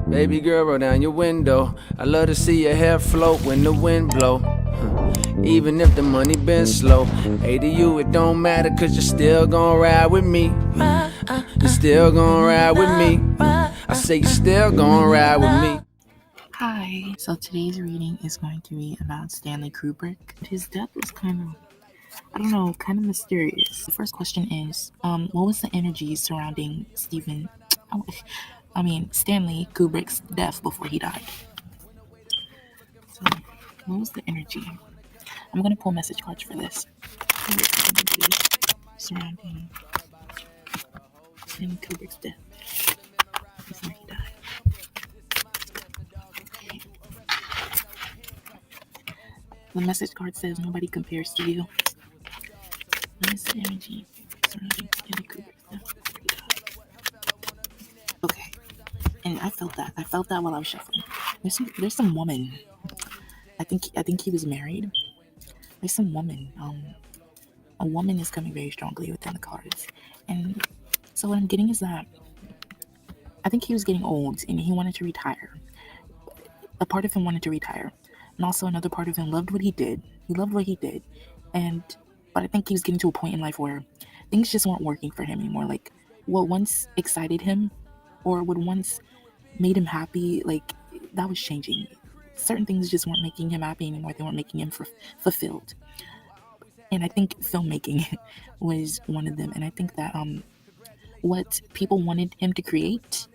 Baby girl, roll down your window. I love to see your hair float when the wind blow. Even if the money been slow, hey, to you it don't matter, cause you're still gon' ride with me. You're still gon' ride with me. I say you're still gon' ride with me. Hi, so today's reading is going to be about Stanley Kubrick. His death was kind of mysterious. The first question is, what was the energy surrounding Stanley Kubrick's death before he died? So, what was the energy? I'm gonna pull message cards for this. What was the energy surrounding Stanley Kubrick's death before he died? The message card says nobody compares to you. What is the energy surrounding Stanley Kubrick's death before he died? Okay. And I felt that. I felt that while I was shuffling. There's some woman. I think he was married. There's some woman. A woman is coming very strongly within the cards. And so what I'm getting is that I think he was getting old and he wanted to retire. A part of him wanted to retire. And also another part of him loved what he did. He loved what he did. But I think he was getting to a point in life where things just weren't working for him anymore. Like what once excited him or what once made him happy, like that was changing. Certain things just weren't making him happy anymore. They weren't making him fulfilled. And I think filmmaking was one of them. And I think that what people wanted him to create,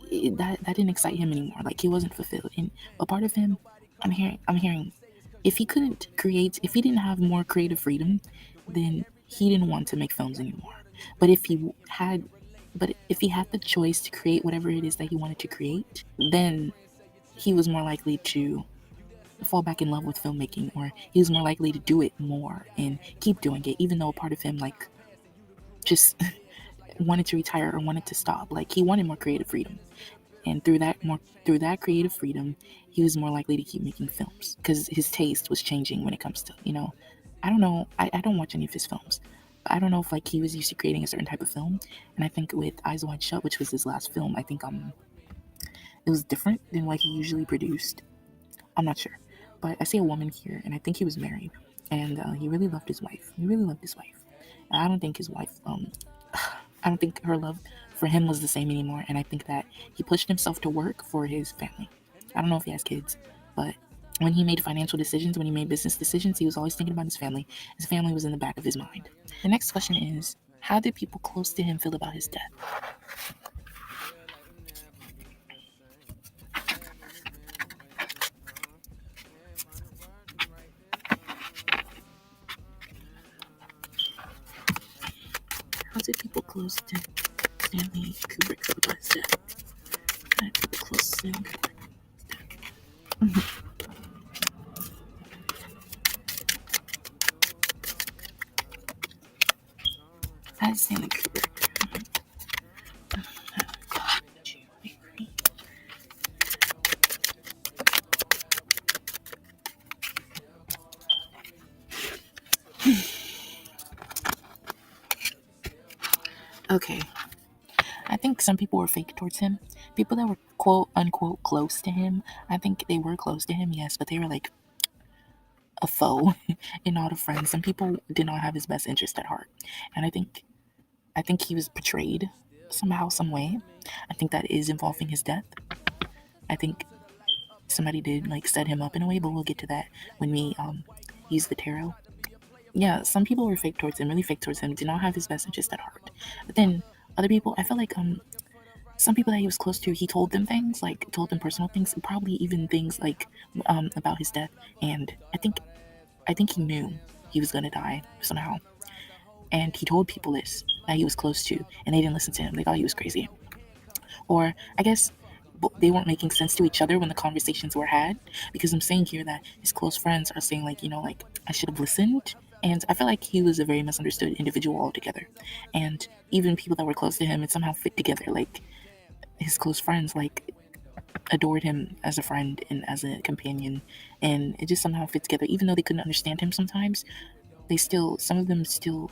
that didn't excite him anymore. Like he wasn't fulfilled. And a part of him, I'm hearing, if he couldn't create, if he didn't have more creative freedom, then he didn't want to make films anymore. But if he had the choice to create whatever it is that he wanted to create, then he was more likely to fall back in love with filmmaking, or he was more likely to do it more and keep doing it, even though a part of him like just wanted to retire or wanted to stop. Like he wanted more creative freedom, and through that creative freedom, he was more likely to keep making films because his taste was changing when it comes to, I don't know, I don't watch any of his films. I don't know if like he was used to creating a certain type of film, and I think with Eyes Wide Shut, which was his last film, I think it was different than what he usually produced. I'm not sure, but I see a woman here, and I think he was married, and he really loved his wife. He really loved his wife. And I don't think his wife, I don't think her love for him was the same anymore, and I think that he pushed himself to work for his family. I don't know if he has kids, but when he made financial decisions, when he made business decisions, he was always thinking about his family. His family was in the back of his mind. The next question is, how did people close to him feel about his death? How did people close to Stanley Kubrick feel about his death? How did people close to Stanley Kubrick? How did Stanley Kubrick? Okay. I think some people were fake towards him. People that were quote unquote close to him, I think they were close to him, yes, but they were like a foe and not a friend. Some people did not have his best interest at heart. And I think he was betrayed somehow, some way. I think that is involving his death. I think somebody did like set him up in a way, but we'll get to that when we use the tarot. Yeah, some people were fake towards him, really fake towards him, did not have his best interest at heart. But then other people, I feel like some people that he was close to, he told them things, like told them personal things, probably even things like about his death. And I think he knew he was gonna die somehow. And he told people this that he was close to, and they didn't listen to him. They thought he was crazy. Or I guess they weren't making sense to each other when the conversations were had, because I'm saying here that his close friends are saying like, I should have listened. And I feel like he was a very misunderstood individual altogether. And even people that were close to him, it somehow fit together. Like his close friends, like adored him as a friend and as a companion, and it just somehow fit together. Even though they couldn't understand him sometimes, some of them still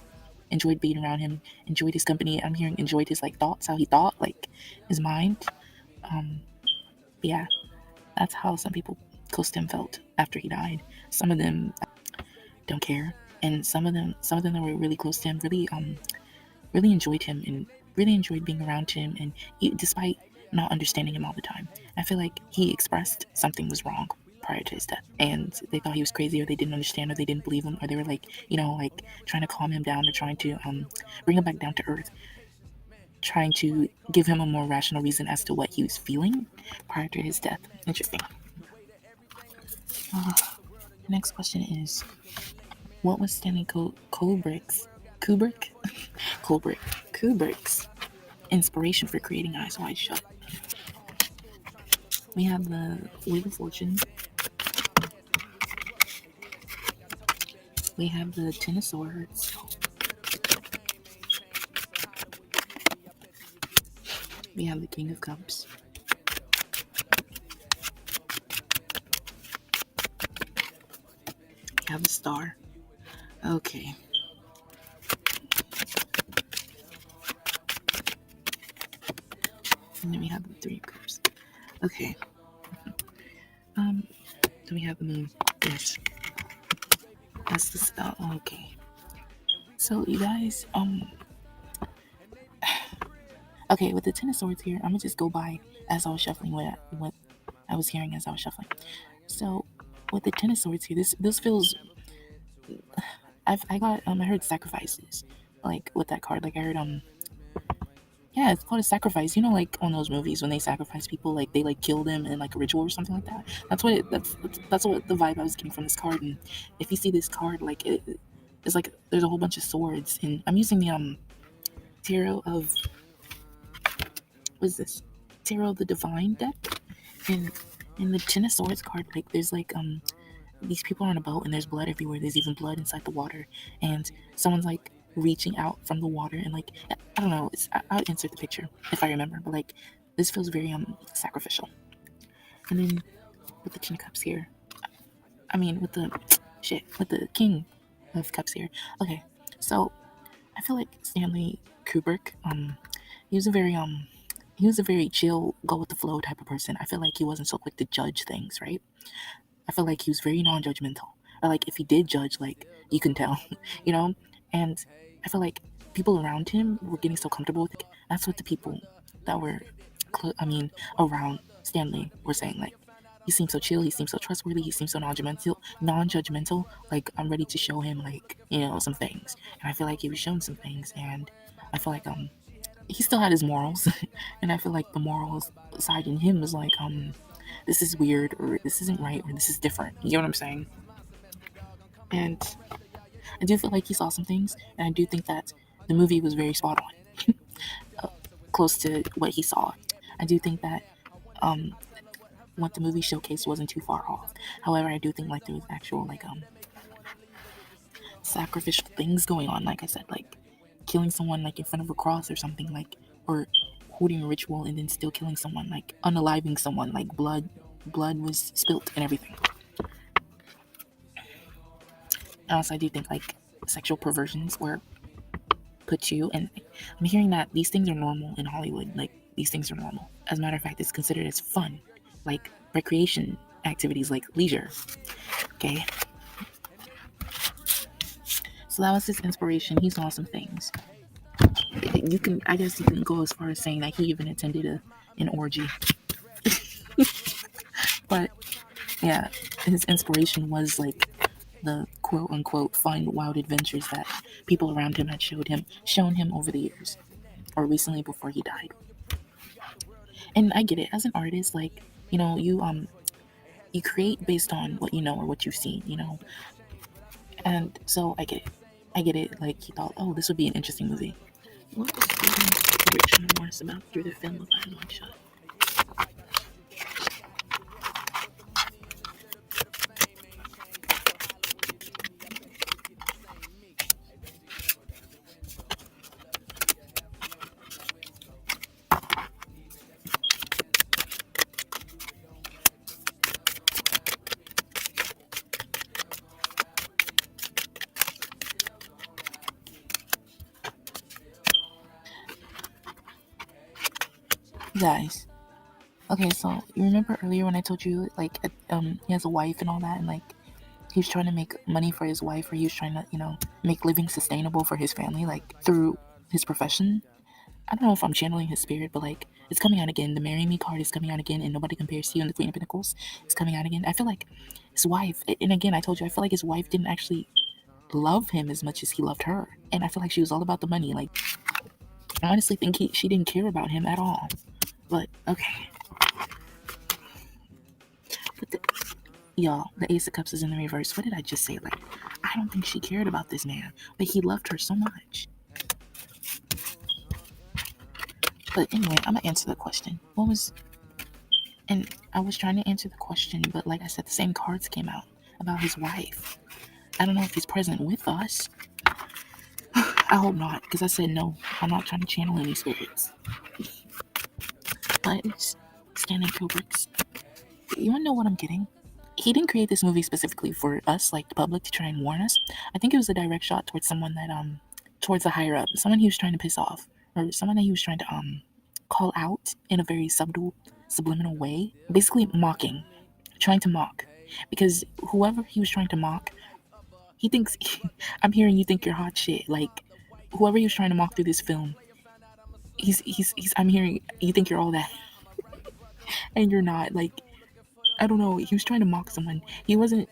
enjoyed being around him, enjoyed his company. I'm hearing enjoyed his like thoughts, how he thought, like his mind. yeah, that's how some people close to him felt after he died. Some of them don't care, and some of them that were really close to him really enjoyed him and really enjoyed being around him, and despite not understanding him all the time. I feel like he expressed something was wrong prior to his death, and they thought he was crazy, or they didn't understand, or they didn't believe him, or they were like, like trying to calm him down, or trying to bring him back down to earth, trying to give him a more rational reason as to what he was feeling prior to his death. Interesting. Next question is, what was Stanley Kubrick's Kubrick's inspiration for creating Eyes Wide Shut? We have the Wheel of Fortune. We have the Ten of Swords. We have the King of Cups. We have the Star. Okay. And then we have the Three of Cups. Okay. Then we have the Moon. Yes. That's the spell. Okay. So you guys, okay, with the Ten of Swords here, I'm gonna just go by as I was shuffling what I was hearing as I was shuffling. So with the Ten of Swords here, this feels. I heard sacrifices, like with that card. Like I heard yeah, it's called a sacrifice. Like on those movies when they sacrifice people, like they like kill them in like a ritual or something like that. That's what the vibe I was getting from this card. And if you see this card, like it's like there's a whole bunch of swords, and I'm using the tarot of what's this? Tarot of the Divine deck, and in the Ten of Swords card, like there's like these people are on a boat and there's blood everywhere. There's even blood inside the water, and someone's like reaching out from the water, and like I don't know. I'll insert the picture if I remember, but like this feels very sacrificial. And then with the Ten of Cups here, I mean with the King of Cups here. Okay, so I feel like Stanley Kubrick, he was a very chill, go with the flow type of person. I feel like he wasn't so quick to judge things, right? I feel like he was very non-judgmental. Or like if he did judge, like you can tell, you know? And I feel like people around him were getting so comfortable with it. That's what the people that were, around Stanley were saying. Like, he seems so chill, he seems so trustworthy, he seems so non-judgmental. Like, I'm ready to show him, like, some things. And I feel like he was showing some things. And I feel like, he still had his morals. And I feel like the morals side in him was like, this is weird, or this isn't right, or this is different. You know what I'm saying? And I do feel like he saw some things, and I do think that the movie was very spot on, close to what he saw. I do think that what the movie showcased wasn't too far off. However, I do think like there was actual like sacrificial things going on. Like I said, like killing someone like in front of a cross or something, like, or holding a ritual and then still killing someone, like unaliving someone, like blood was spilt and everything. Also, I do think like sexual perversions were put to, and I'm hearing that these things are normal in Hollywood. Like these things are normal. As a matter of fact, it's considered as fun, like recreation activities, like leisure. Okay. So that was his inspiration. He saw some things. I guess you can go as far as saying that he even attended an orgy. But yeah, his inspiration was like the quote unquote fun, wild adventures that people around him had shown him over the years, or recently before he died. And I get it, as an artist, like, you create based on what you know or what you've seen, and so I get it. Like, he thought, oh, this would be an interesting movie. What was Rich Morris about through the film of Eyes Wide Shut? Guys, Okay, so you remember earlier when I told you like he has a wife and all that, and like he was trying to make money for his wife, or he was trying to make living sustainable for his family, like through his profession. I don't know if I'm channeling his spirit, but like it's coming out again. The Marry Me card is coming out again, and Nobody Compares to You, and the Queen of Pentacles is coming out again. I feel like his wife, and again, I told you, I feel like his wife didn't actually love him as much as he loved her, and I feel like she was all about the money. Like I honestly think she didn't care about him at all. But okay, but y'all, the Ace of Cups is in the reverse. What did I just say? Like I don't think she cared about this man, but he loved her so much. But anyway, I'm gonna answer the question. And I was trying to answer the question, but like I said, the same cards came out about his wife. I don't know if he's present with us. I hope not, because I said no. I'm not trying to channel any spirits. But it's Stanley Kubrick's. You wanna know what I'm getting? He didn't create this movie specifically for us, like the public, to try and warn us. I think it was a direct shot towards someone that towards the higher up, someone he was trying to piss off, or someone that he was trying to call out in a very subtle, subliminal way, basically mocking, trying to mock, because whoever he was trying to mock, he thinks I'm hearing you think you're hot shit. Like whoever he was trying to mock through this film, he's I'm hearing you think you're all that, and you're not. Like I don't know. He was trying to mock someone. He wasn't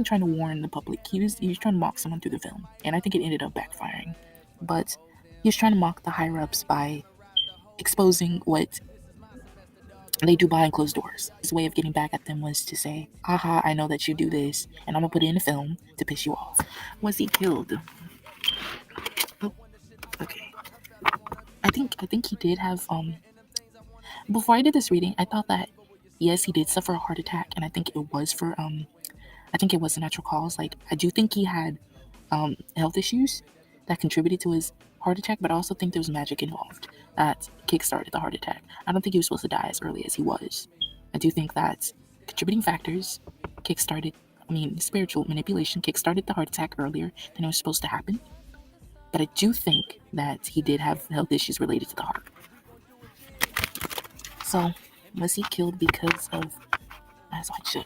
trying to warn the public. He was trying to mock someone through the film, and I think it ended up backfiring. But he was trying to mock the higher ups by exposing what they do behind closed doors. His way of getting back at them was to say, "Aha, I know that you do this, and I'm gonna put it in a film to piss you off." Was he killed? Oh, okay. I think he did have before I did this reading, I thought that yes, he did suffer a heart attack, and I think it was a natural cause. Like I do think he had health issues that contributed to his heart attack, but I also think there was magic involved that kickstarted the heart attack. I don't think he was supposed to die as early as he was. I do think that contributing factors kickstarted, spiritual manipulation kickstarted the heart attack earlier than it was supposed to happen. But I do think that he did have health issues related to the heart. So, was he killed because of as I should?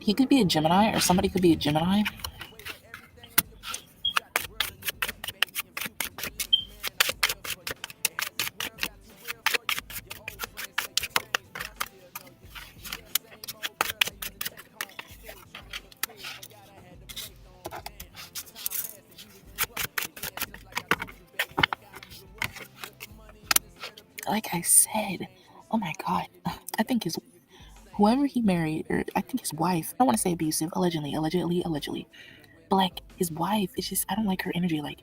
He could be a Gemini, or somebody could be a Gemini. Like I said, oh my god, I think whoever he married, or I think his wife, I don't want to say abusive, allegedly, but like his wife, it's just, I don't like her energy. Like,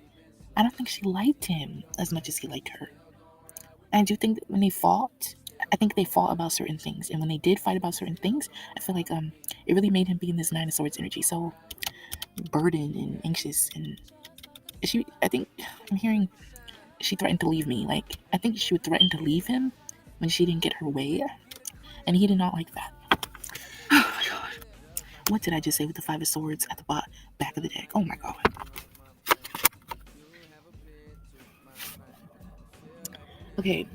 I don't think she liked him as much as he liked her. And I do think that when they fought, I think they fought about certain things, and when they did fight about certain things, I feel like it really made him be in this Nine of Swords energy, so burdened and anxious. And I think I'm hearing she threatened to leave me. Like I think she would threaten to leave him when she didn't get her way, and he did not like that. Oh my god. What did I just say with the Five of Swords at the back of the deck? Oh my god. Okay.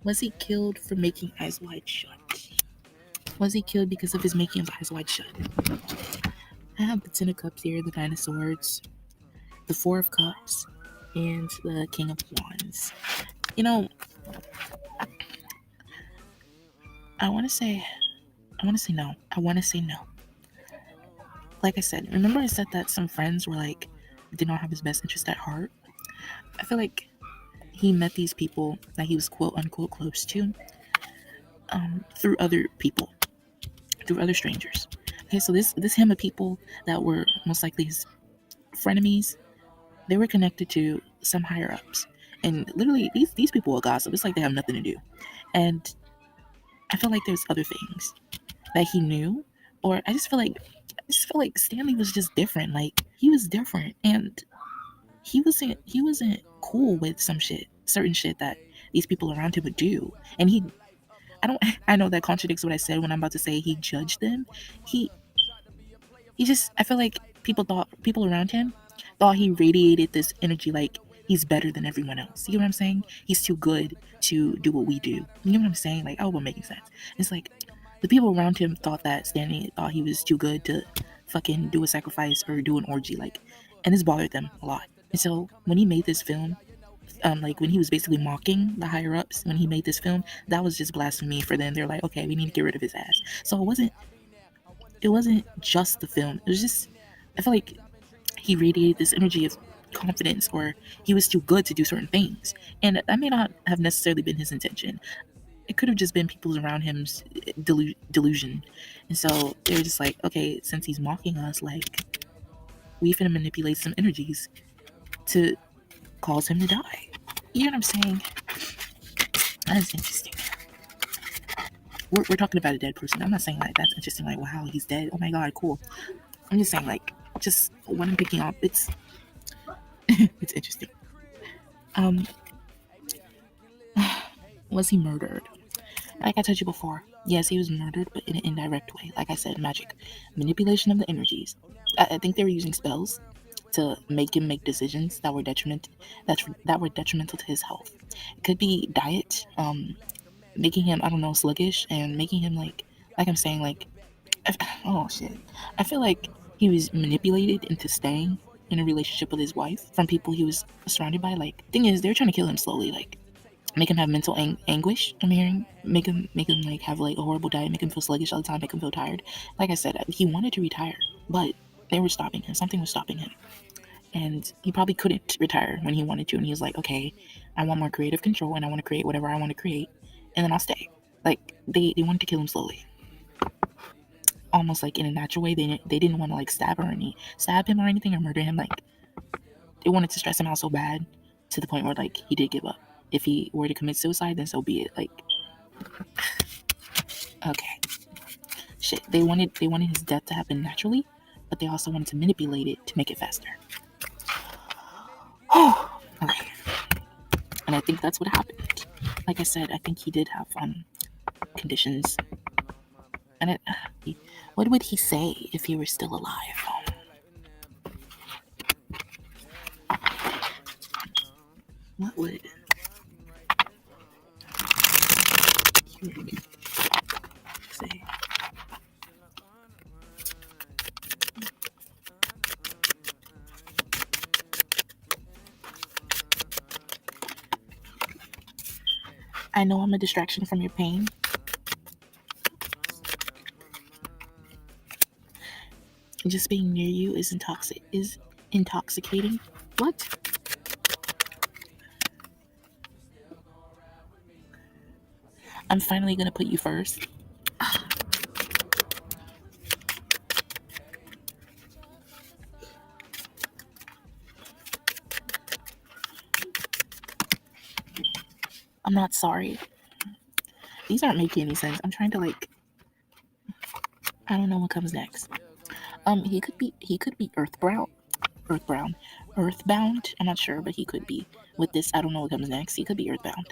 Was he killed for making Eyes Wide Shut? Was he killed because of his making of Eyes Wide Shut? I have the Ten of Cups here, the Nine of Swords, the Four of Cups, and the King of Wands. I want to say no. I want to say no. Like I said, remember I said that some friends were like, did not have his best interest at heart? I feel like he met these people that he was quote unquote close to through other people, through other strangers. Okay, so this him of people that were most likely his frenemies, they were connected to some higher ups. And literally these people will gossip. It's like they have nothing to do. And I feel like there's other things that he knew, or I just feel like Stanley was just different. Like he was different, and he wasn't cool with certain shit that these people around him would do, and I know that contradicts what I said when I'm about to say he judged them. He just, I feel like people around him thought he radiated this energy like he's better than everyone else. You know what I'm saying? He's too good to do what we do. You know what I'm saying? Like, oh, what making sense? It's like the people around him thought that Stanley thought he was too good to fucking do a sacrifice or do an orgy, like, and this bothered them a lot. And so when he made this film, like when he was basically mocking the higher ups when he made this film, that was just blasphemy for them. They're like, okay, we need to get rid of his ass. So it wasn't just the film. It was just, I feel like he radiated this energy of confidence, or he was too good to do certain things, and that may not have necessarily been his intention. It could have just been people around him's delusion. And so they were just like, okay, since he's mocking us, like, we finna manipulate some energies to cause him to die. You know what I'm saying? That's interesting. We're talking about a dead person. I'm not saying like that's interesting, like, wow, he's dead, oh my god, cool. I'm just saying, like, just what I'm picking up, it's it's interesting. Was he murdered? Like I told you before, yes, he was murdered, but in an indirect way. Like I said, magic, manipulation of the energies. I think they were using spells to make him make decisions that were detrimental to his health. It could be diet, making him, I don't know, sluggish, and making him like I'm saying, like, oh shit. I feel like he was manipulated into staying in a relationship with his wife from people he was surrounded by. Like, thing is, they're trying to kill him slowly, like make him have mental anguish. I'm hearing, make him like have like a horrible diet, make him feel sluggish all the time, make him feel tired. Like I said, he wanted to retire, but they were stopping him. Something was stopping him, and he probably couldn't retire when he wanted to. And he was like, okay, I want more creative control, and I want to create whatever I want to create, and then I'll stay. Like, they wanted to kill him slowly, almost like in a natural way. They didn't want to like stab him or anything, or murder him. Like, they wanted to stress him out so bad to the point where like he did give up. If he were to commit suicide, then so be it. Like, okay, shit. They wanted his death to happen naturally, but they also wanted to manipulate it to make it faster. Okay, and I think that's what happened. Like I said, I think he did have conditions. And what would he say if he were still alive? What would he say? I know I'm a distraction from your pain. Just being near you is intoxicating. What? I'm finally gonna put you first. I'm not sorry. These aren't making any sense. I'm trying to, like, I don't know what comes next. He could be earthbound. I'm not sure, but he could be. With this, I don't know what comes next. He could be earthbound.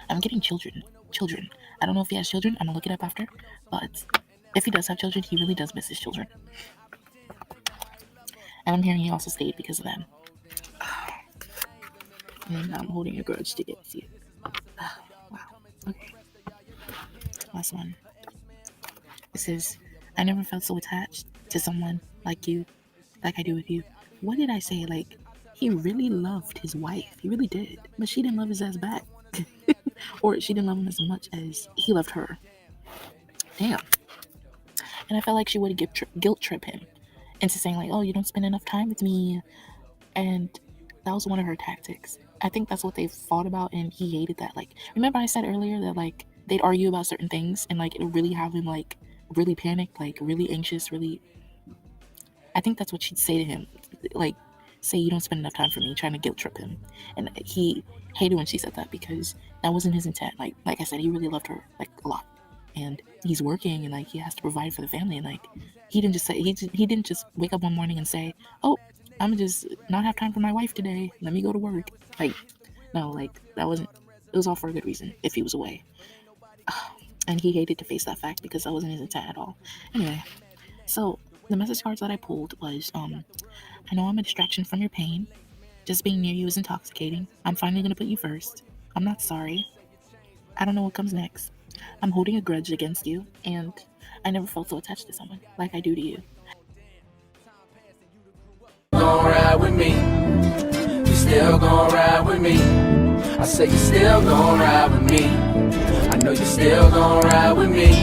I'm getting children. I don't know if he has children. I'm gonna look it up after. But if he does have children, he really does miss his children. And I'm hearing he also stayed because of them. And I'm holding a grudge to get to you. Wow. Okay. Last one. It says, I never felt so attached to someone like you, like I do with you. What did I say? Like, he really loved his wife. He really did. But she didn't love his ass back. Or she didn't love him as much as he loved her. Damn. And I felt like she would guilt trip him into saying, like, oh, you don't spend enough time with me. And that was one of her tactics. I think that's what they fought about, and he hated that. Like, remember I said earlier that, like, they'd argue about certain things, and, like, it would really have him, like, really panicked, like, really anxious, really... I think that's what she'd say to him. Like, say you don't spend enough time for me, trying to guilt trip him. And he hated when she said that, because that wasn't his intent. Like I said, he really loved her, like, a lot. And he's working, and, like, he has to provide for the family, and, like, he didn't just wake up one morning and say, oh, I'm just not have time for my wife today. Let me go to work. Like, no, like that wasn't. It was all for a good reason. If he was away, and he hated to face that fact because that wasn't his intent at all. Anyway, so the message cards that I pulled was, I know I'm a distraction from your pain. Just being near you is intoxicating. I'm finally gonna put you first. I'm not sorry. I don't know what comes next. I'm holding a grudge against you, and I never felt so attached to someone like I do to you. Gon' ride with me. You still gon' ride with me. I say you still gon' ride with me. I know you still gon' ride with me.